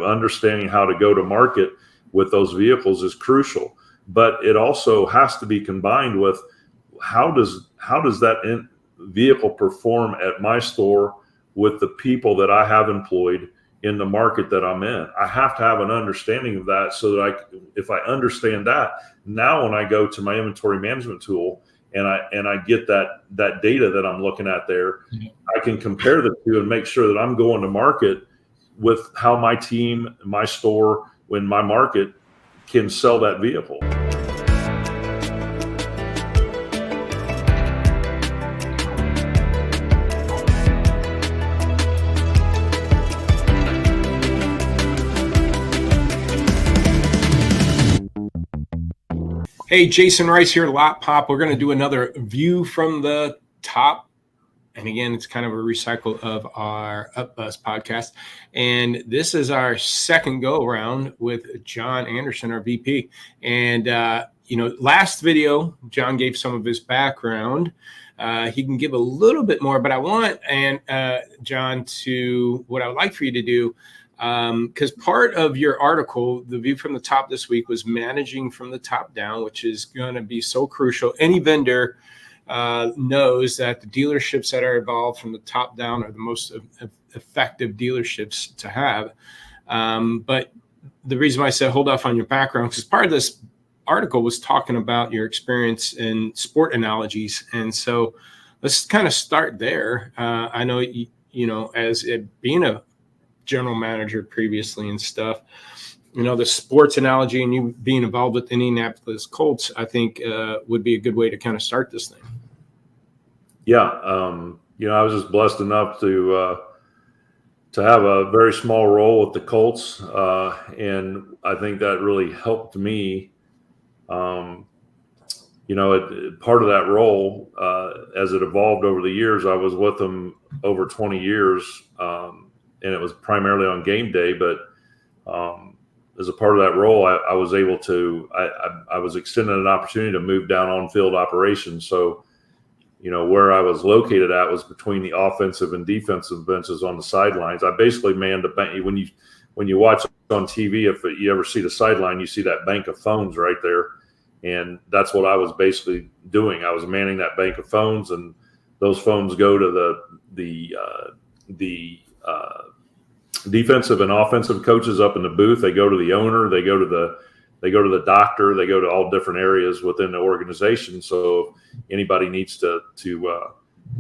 understanding how to go to market with those vehicles is crucial. But it also has to be combined with how does that vehicle perform at my store with the people that I have employed in the market that I'm in. I have to have an understanding of that, so that if I understand that, now when I go to my inventory management tool and I get that data that I'm looking at there, I can compare the two and make sure that I'm going to market with how my team, my store, when my market can sell that vehicle. Hey, Jasen Rice here, Lotpop. We're going to do another view from the top. And again, it's kind of a recycle of our Up Bus podcast. And this is our second go around with John Anderson, our VP. And, last video, John gave some of his background. He can give a little bit more, but I want, John, what I would like for you to do, because part of your article, the view from the top this week, was managing from the top down, which is going to be so crucial. Any vendor knows that the dealerships that are evolved from the top down are the most effective dealerships to have. But the reason why I said hold off on your background, because part of this article was talking about your experience in sport analogies. And so let's kind of start there. I know, as being a general manager previously and stuff, the sports analogy and you being involved with Indianapolis Colts, I think would be a good way to kind of start this thing. Yeah. I was just blessed enough to have a very small role with the Colts. And I think that really helped me, part of that role, as it evolved over the years. I was with them over 20 years, and it was primarily on game day, but as a part of that role, I was able to, I was extended an opportunity to move down on field operations. So, where I was located at was between the offensive and defensive benches on the sidelines. I basically manned a bank. When you watch on TV, if you ever see the sideline, you see that bank of phones right there. And that's what I was basically doing. I was manning that bank of phones, and those phones go to the defensive and offensive coaches up in the booth. They go to the owner. They go to the doctor. They go to all different areas within the organization. So if anybody needs to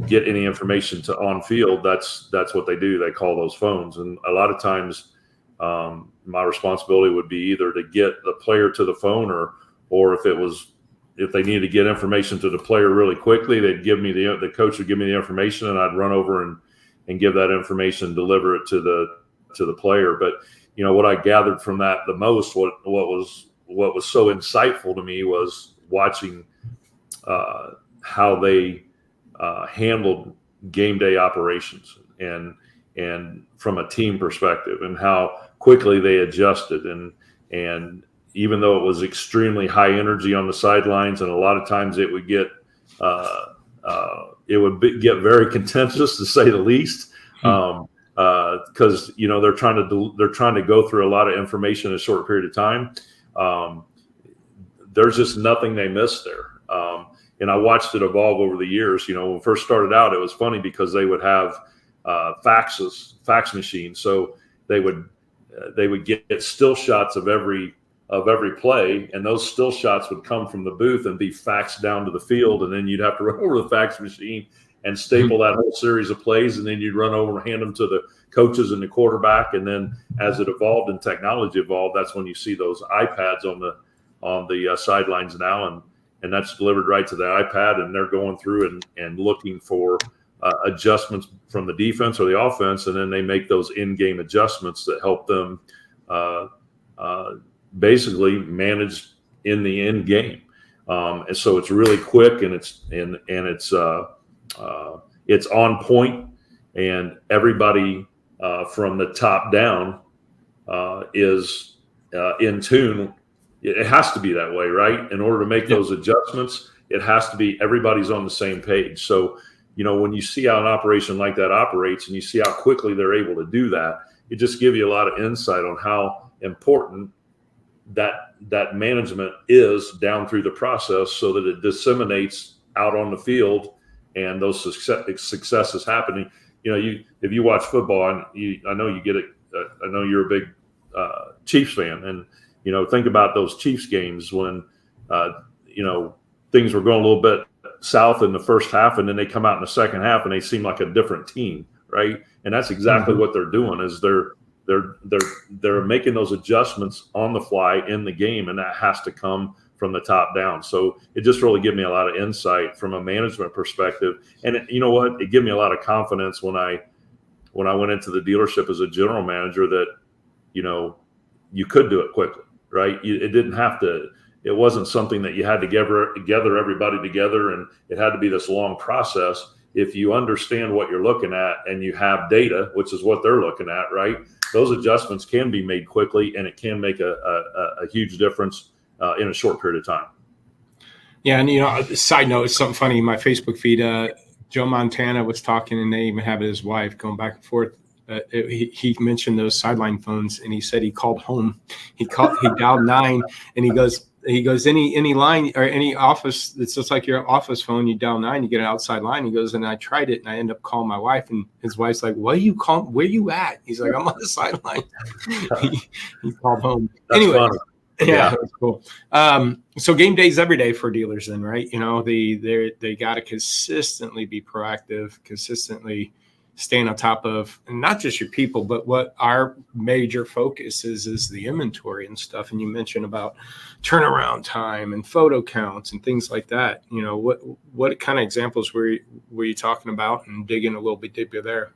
get any information to on field, that's what they do. They call those phones. And a lot of times, my responsibility would be either to get the player to the phone, or if they needed to get information to the player really quickly, they'd give me the coach would give me the information, and I'd run over and give that information, deliver it to the player. But what I gathered from that the most, what was so insightful to me, was watching how they handled game day operations and from a team perspective, and how quickly they adjusted. And even though it was extremely high energy on the sidelines, and a lot of times it would get very contentious, to say the least, because they're trying to go through a lot of information in a short period of time. There's just nothing they missed there. And I watched it evolve over the years. When we first started out, it was funny because they would have fax machines, so they would get still shots of every play, and those still shots would come from the booth and be faxed down to the field, and then you'd have to run over the fax machine and staple that whole series of plays, and then you'd run over and hand them to the coaches and the quarterback. And then as it evolved and technology evolved, that's when you see those iPads on the sidelines now, and that's delivered right to the iPad, and they're going through and looking for adjustments from the defense or the offense, and then they make those in-game adjustments that help them basically manage in the end game. And so it's really quick, and it's on point, and everybody from the top down is in tune. It has to be that way, right? In order to make those adjustments, it has to be everybody's on the same page. So, when you see how an operation like that operates, and you see how quickly they're able to do that, it just gives you a lot of insight on how important that management is down through the process, so that it disseminates out on the field and those successes happening. If you watch football, and I know you get it. I know you're a big Chiefs fan, and think about those Chiefs games when things were going a little bit south in the first half, and then they come out in the second half and they seem like a different team, right? And that's exactly what they're doing, is they're making those adjustments on the fly in the game, and that has to come from the top down. So it just really gave me a lot of insight from a management perspective. And it gave me a lot of confidence when I went into the dealership as a general manager, that you could do it quickly, right? It wasn't something that you had to gather everybody together, and it had to be this long process. If you understand what you're looking at and you have data, which is what they're looking at, right? Those adjustments can be made quickly, and it can make a huge difference in a short period of time. Yeah, and side note, it's something funny. In my Facebook feed, Joe Montana was talking, and they even have his wife going back and forth. He mentioned those sideline phones, and he said he called home. He dialed 9, and he goes any line or any office that's just like your office phone. You dial 9, you get an outside line. He goes, and I tried it, and I end up calling my wife, and his wife's like, "What are you calling? Where you at?" He's like, "I'm on the sideline." he called home. That's anyway. funny. Yeah, that's cool. So game day's every day for dealers then, right? They got to consistently be proactive, consistently staying on top of not just your people, but what our major focus is the inventory and stuff. And you mentioned about turnaround time and photo counts and things like that. What kind of examples were you talking about, and digging a little bit deeper there?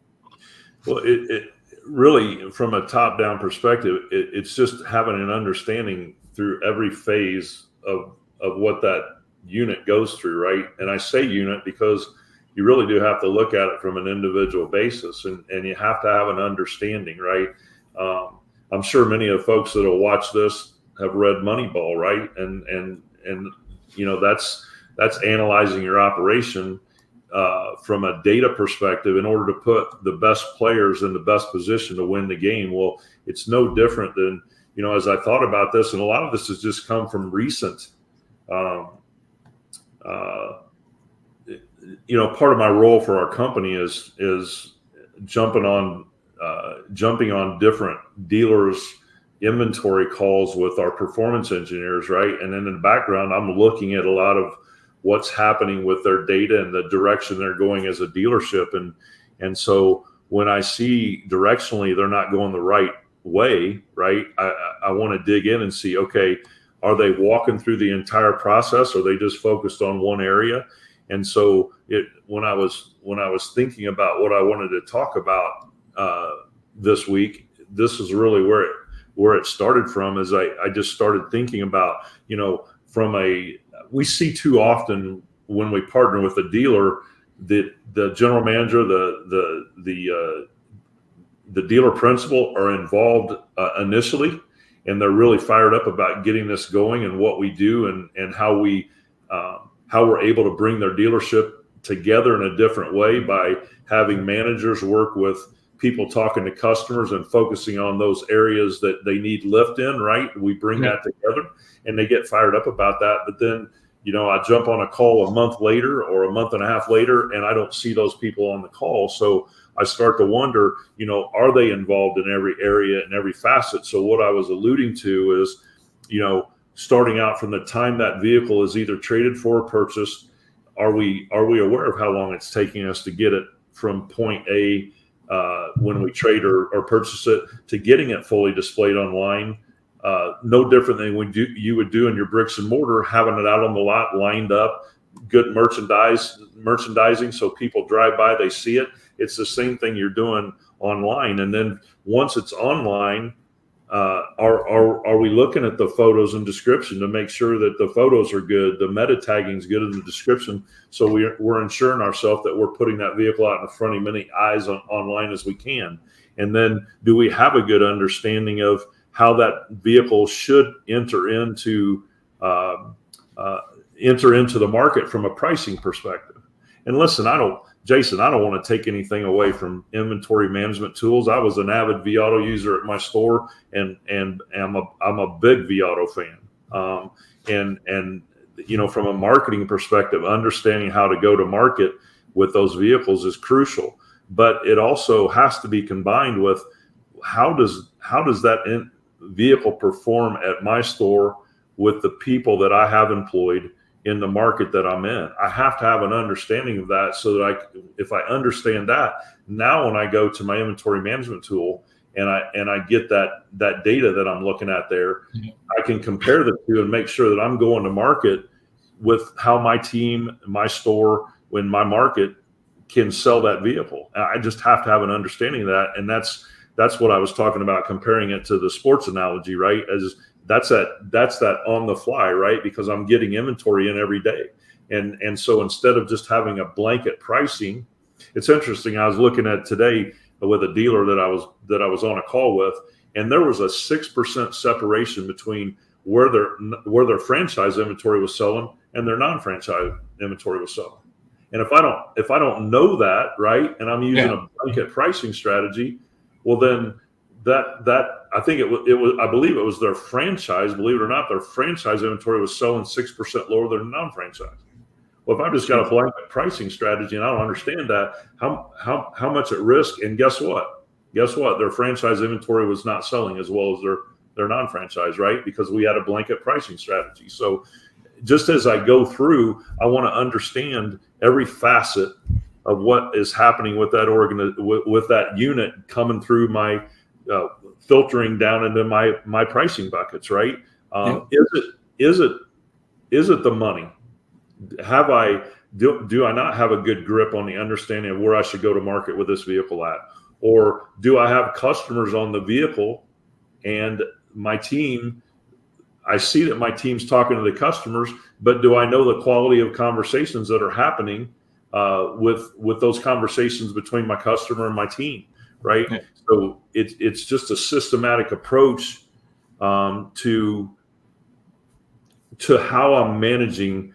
Well, it really, from a top-down perspective, it's just having an understanding through every phase of what that unit goes through, right? And I say unit because you really do have to look at it from an individual basis, and you have to have an understanding, right? I'm sure many of the folks that will watch this have read Moneyball, right? And that's analyzing your operation from a data perspective in order to put the best players in the best position to win the game. Well, it's no different than, as I thought about this, and a lot of this has just come from recent, part of my role for our company is jumping on different dealers' inventory calls with our performance engineers, right? And then in the background, I'm looking at a lot of what's happening with their data and the direction they're going as a dealership. And so when I see directionally they're not going the right way, right, I want to dig in and see, okay, are they walking through the entire process? Or are they just focused on one area? And so when I was thinking about what I wanted to talk about this week, this is really where it started from. Is I just started thinking about, we see too often when we partner with a dealer that the general manager, the dealer principal are involved initially, and they're really fired up about getting this going and what we do and how we're able to bring their dealership together in a different way by having managers work with people talking to customers and focusing on those areas that they need lift in, right? We bring that together, and they get fired up about that. But then, I jump on a call a month later or a month and a half later, and I don't see those people on the call. So I start to wonder, are they involved in every area and every facet? So what I was alluding to is, starting out from the time that vehicle is either traded for or purchased, are we aware of how long it's taking us to get it from point A when we trade or purchase it to getting it fully displayed online? No different than you would do in your bricks and mortar, having it out on the lot, lined up, good merchandising, so people drive by, they see it. It's the same thing you're doing online. And then once it's online, are we looking at the photos and description to make sure that the photos are good, the meta tagging is good in the description, so we're ensuring ourselves that we're putting that vehicle out in front of many eyes online as we can? And then do we have a good understanding of how that vehicle should enter into the market from a pricing perspective? And listen, I Jason, I don't want to take anything away from inventory management tools. I was an avid vAuto user at my store, and I'm a big vAuto fan. And from a marketing perspective, understanding how to go to market with those vehicles is crucial. But it also has to be combined with how does that vehicle perform at my store with the people that I have employed in the market that I'm in. I have to have an understanding of that, so that if I understand that, now when I go to my inventory management tool and I get that data that I'm looking at there, I can compare the two and make sure that I'm going to market with how my team, my store, when my market can sell that vehicle. I just have to have an understanding of that. And that's what I was talking about, comparing it to the sports analogy, right? As that's that on the fly, right? Because I'm getting inventory in every day. And so instead of just having a blanket pricing, it's interesting. I was looking at today with a dealer that I was on a call with, and there was a 6% separation between where their franchise inventory was selling and their non-franchise inventory was selling. And if I don't know that, right, and I'm using a blanket pricing strategy, well then that I think it was I believe it was their franchise. Believe it or not, their franchise inventory was selling 6% lower than non-franchise. Well, if I've just got a blanket pricing strategy and I don't understand that, how much at risk? And guess what? Their franchise inventory was not selling as well as their non-franchise, right? Because we had a blanket pricing strategy. So just as I go through, I want to understand every facet of what is happening with that with that unit coming through my filtering down into my pricing buckets, right? Is it the money? Do I not have a good grip on the understanding of where I should go to market with this vehicle at? Or do I have customers on the vehicle and my team? I see that my team's talking to the customers, but do I know the quality of conversations that are happening with those conversations between my customer and my team, right? Yeah. So it's just a systematic approach to how I'm managing.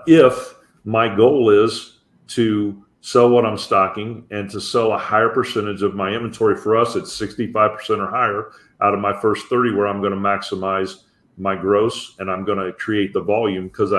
If my goal is to sell what I'm stocking and to sell a higher percentage of my inventory, for us, it's 65% or higher out of my first 30, where I'm going to maximize my gross and I'm going to create the volume. Because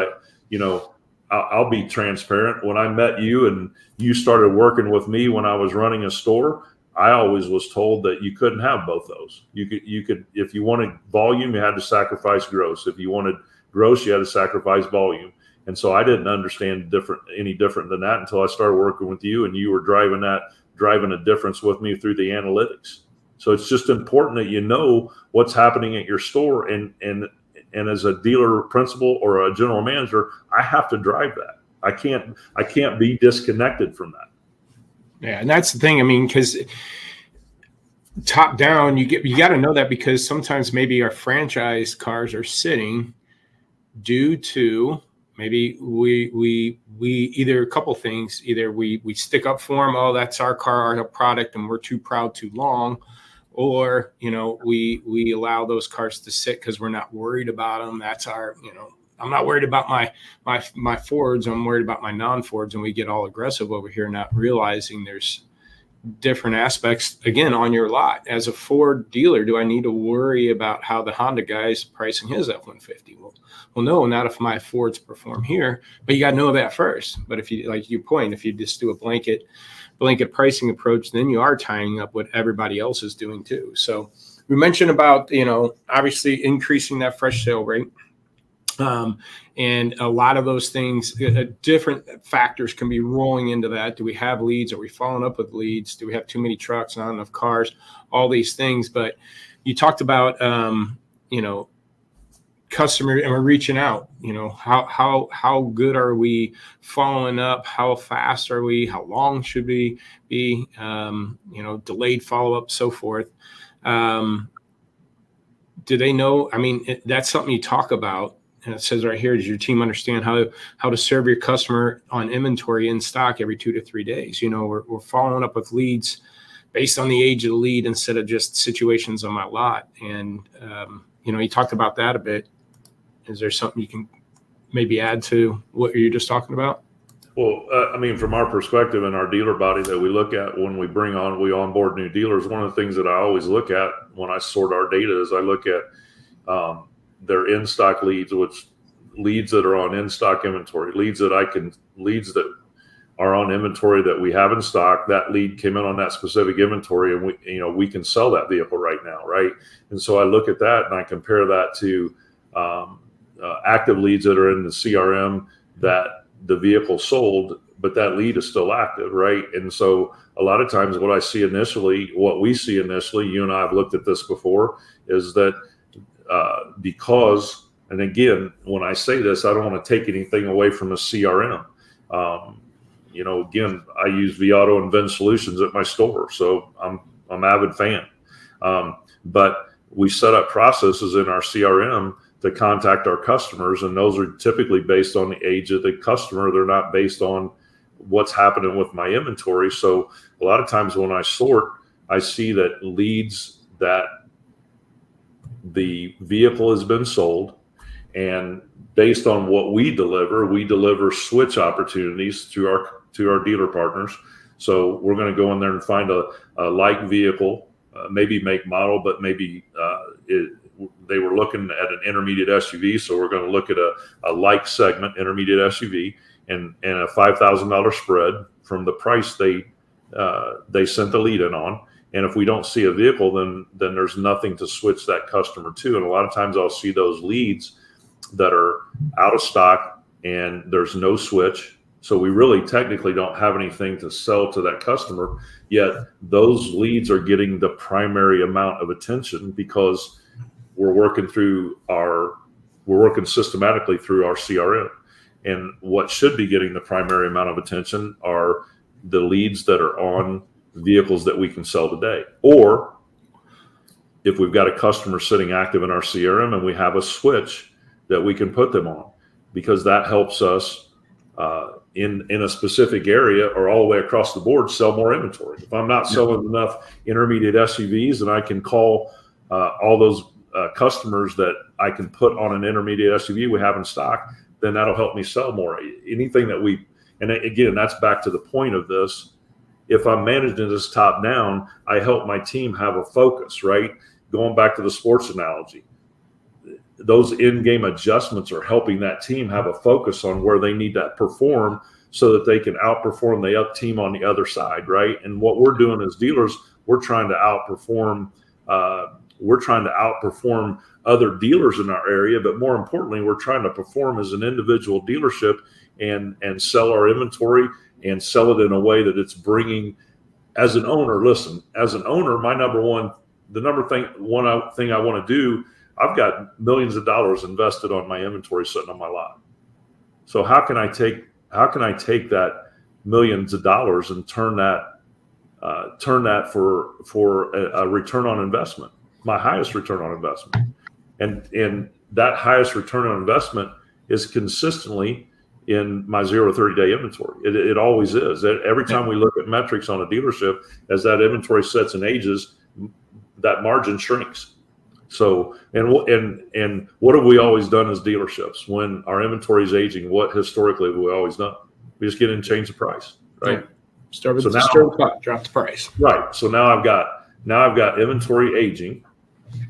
I'll be transparent. When I met you and you started working with me when I was running a store, I always was told that you couldn't have both those. You could, if you wanted volume, you had to sacrifice gross. If you wanted gross, you had to sacrifice volume. And so I didn't understand any different than that until I started working with you, and you were driving a difference with me through the analytics. So it's just important that you know what's happening at your store, and as a dealer principal or a general manager, I have to drive that. I can't be disconnected from that. Yeah, and that's the thing. I mean, because top down, you got to know that, because sometimes maybe our franchise cars are sitting due to maybe we either a couple things. Either we stick up for them, oh, that's our car, our product, and we're too proud too long, or we allow those cars to sit because we're not worried about them. That's our I'm not worried about my Fords. I'm worried about my non-Fords, and we get all aggressive over here, not realizing there's different aspects again on your lot. As a Ford dealer, do I need to worry about how the Honda guy's pricing his F-150? Well, no, not if my Fords perform here, but you got to know that first. But if you, like you point, if you just do a blanket pricing approach, then you are tying up what everybody else is doing too. So we mentioned about, obviously increasing that fresh sale rate. And a lot of those things, different factors can be rolling into that. Do we have leads? Are we following up with leads? Do we have too many trucks, not enough cars? All these things. But you talked about, customer, and we're reaching out. How good are we following up? How fast are we? How long should we be? Delayed follow up, so forth. Do they know? I mean, that's something you talk about. And it says right here, does your team understand how to serve your customer on inventory in stock every 2 to 3 days? We're following up with leads based on the age of the lead instead of just situations on my lot. And, you talked about that a bit. Is there something you can maybe add to what you're just talking about? Well, I mean, from our perspective and our dealer body that we look at when we onboard new dealers, one of the things that I always look at when I sort our data is I look at their in-stock leads, which leads that are on in-stock inventory, leads that are on inventory that we have in stock. That lead came in on that specific inventory, and we can sell that vehicle right now, right? And so I look at that and I compare that to active leads that are in the CRM that the vehicle sold, but that lead is still active, right? And so a lot of times what we see initially, you and I have looked at this before, is that because, and again, when I say this, I don't want to take anything away from the CRM. Again, I use vAuto and Vin Solutions at my store, so I'm an avid fan. But we set up processes in our CRM to contact our customers, and those are typically based on the age of the customer. They're not based on what's happening with my inventory. So a lot of times when I sort, I see that leads that the vehicle has been sold, and based on what we deliver switch opportunities to our dealer partners. So we're going to go in there and find a like vehicle, maybe make model, but maybe they were looking at an intermediate SUV. So we're going to look at a like segment, intermediate SUV, and a $5,000 spread from the price they sent the lead in on. And if we don't see a vehicle, then there's nothing to switch that customer to. And a lot of times I'll see those leads that are out of stock and there's no switch. So we really technically don't have anything to sell to that customer, yet those leads are getting the primary amount of attention because we're working systematically through our CRM. And what should be getting the primary amount of attention are the leads that are on vehicles that we can sell today. Or if we've got a customer sitting active in our CRM and we have a switch that we can put them on, because that helps us in a specific area or all the way across the board sell more inventory. If I'm not selling enough intermediate SUVs, then I can call all those customers that I can put on an intermediate SUV we have in stock, then that'll help me sell more. Anything that and again, that's back to the point of this. If I'm managing this top down, I help my team have a focus, right? Going back to the sports analogy, those in-game adjustments are helping that team have a focus on where they need to perform so that they can outperform the up team on the other side, right? And what we're doing as dealers, we're trying to outperform other dealers in our area, but more importantly, we're trying to perform as an individual dealership and sell our inventory and sell it in a way that it's bringing. As an owner, listen, as an owner, one thing I want to do, I've got millions of dollars invested on my inventory sitting on my lot. So how can I take that millions of dollars and turn that for a return on investment, my highest return on investment, and that highest return on investment is consistently in my 0 to 30 day inventory. It always is. Every time we look at metrics on a dealership, as that inventory sets and ages, that margin shrinks. So, and what have we always done as dealerships when our inventory is aging? What historically have we always done? We just get in and change the price, right? Start with the drop the price. Right. So now I've got inventory aging.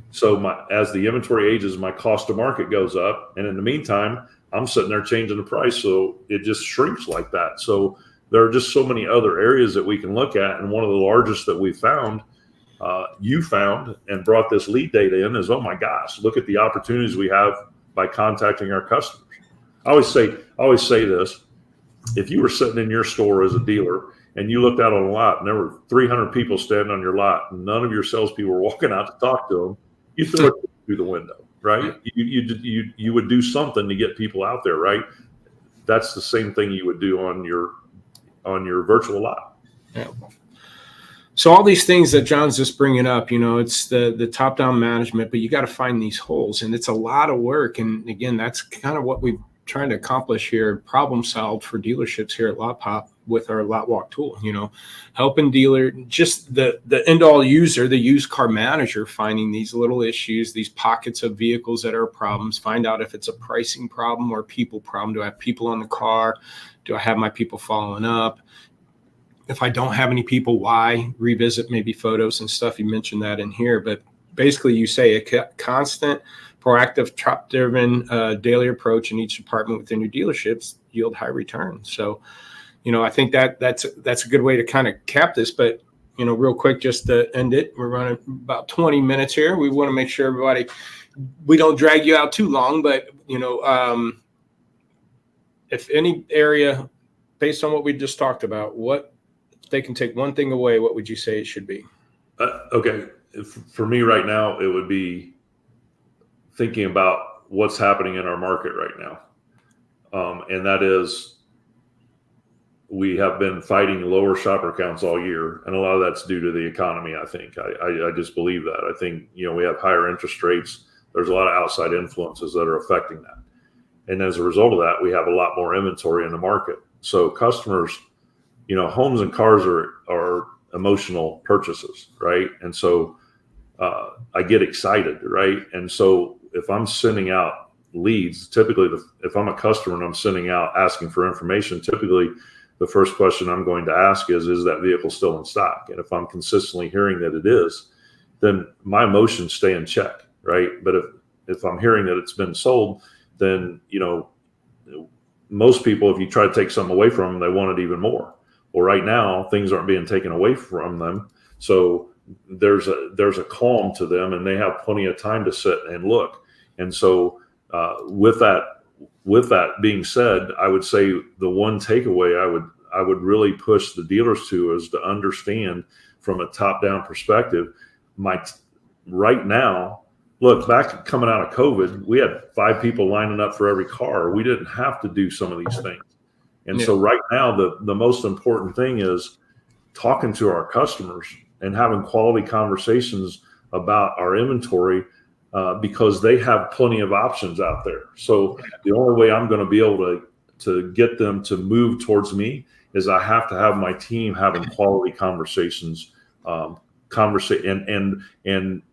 So as the inventory ages, my cost to market goes up, and in the meantime, I'm sitting there changing the price, so it just shrinks like that. So there are just so many other areas that we can look at, and one of the largest that we found, you found and brought this lead data in, is, oh my gosh, look at the opportunities we have by contacting our customers. I always say this: if you were sitting in your store as a dealer and you looked out on a lot and there were 300 people standing on your lot and none of your salespeople were walking out to talk to them, you threw it through the window, right? You would do something to get people out there, right? That's the same thing you would do on your virtual lot. Yeah. So all these things that John's just bringing up, it's the top-down management, but you got to find these holes, and it's a lot of work. And again, that's kind of what we're trying to accomplish here, problem solved for dealerships here at Lotpop. with our lot walk tool, helping dealer, just the end all user, the used car manager, finding these little issues, these pockets of vehicles that are problems, find out if it's a pricing problem or a people problem. Do I have people on the car? Do I have my people following up? If I don't have any people, why? Revisit maybe photos and stuff. You mentioned that in here, but basically you say a constant, proactive, top-driven daily approach in each department within your dealerships yield high returns. So, I think that's a good way to kind of cap this. But, real quick, just to end it, we're running about 20 minutes here. We want to make sure we don't drag you out too long. But, if any area, based on what we just talked about, what if they can take one thing away, what would you say it should be? Okay. For me right now, it would be thinking about what's happening in our market right now. And that is, we have been fighting lower shopper counts all year. And a lot of that's due to the economy, I think. I just believe that. I think, we have higher interest rates. There's a lot of outside influences that are affecting that. And as a result of that, we have a lot more inventory in the market. So customers, homes and cars are emotional purchases, right? And so I get excited, right? And so if I'm sending out leads, typically if I'm a customer and I'm sending out asking for information, typically the first question I'm going to ask is that vehicle still in stock? And if I'm consistently hearing that it is, then my emotions stay in check, right? But if I'm hearing that it's been sold, then, most people, if you try to take something away from them, they want it even more. Well, right now, things aren't being taken away from them. So there's a calm to them, and they have plenty of time to sit and look. And so with that being said, I would say the one takeaway I would really push the dealers to is to understand from a top-down perspective. Right now, look, back coming out of COVID, we had 5 people lining up for every car. We didn't have to do some of these things. And so right now, the most important thing is talking to our customers and having quality conversations about our inventory because they have plenty of options out there. So the only way I'm going to be able to get them to move towards me is I have to have my team having quality conversations, and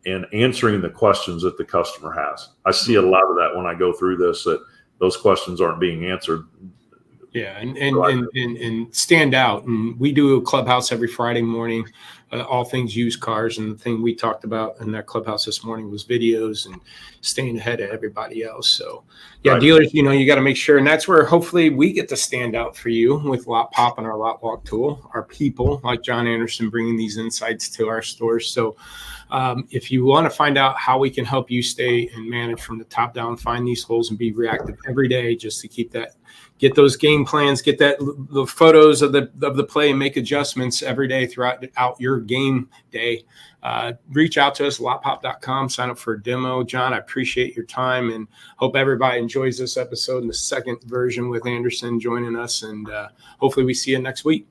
answering the questions that the customer has. I see a lot of that when I go through this, that those questions aren't being answered. Yeah, and stand out. And we do a clubhouse every Friday morning, all things used cars. And the thing we talked about in that clubhouse this morning was videos and staying ahead of everybody else. So, yeah, Dealers, you got to make sure. And that's where hopefully we get to stand out for you with Lotpop and our Lot Walk tool, our people like John Anderson bringing these insights to our stores. So if you want to find out how we can help you stay and manage from the top down, find these holes and be reactive every day just to keep that, get those game plans, get the photos of the play and make adjustments every day throughout your game day. Reach out to us, lotpop.com, sign up for a demo. John, I appreciate your time and hope everybody enjoys this episode and the second version with Anderson joining us. And hopefully we see you next week.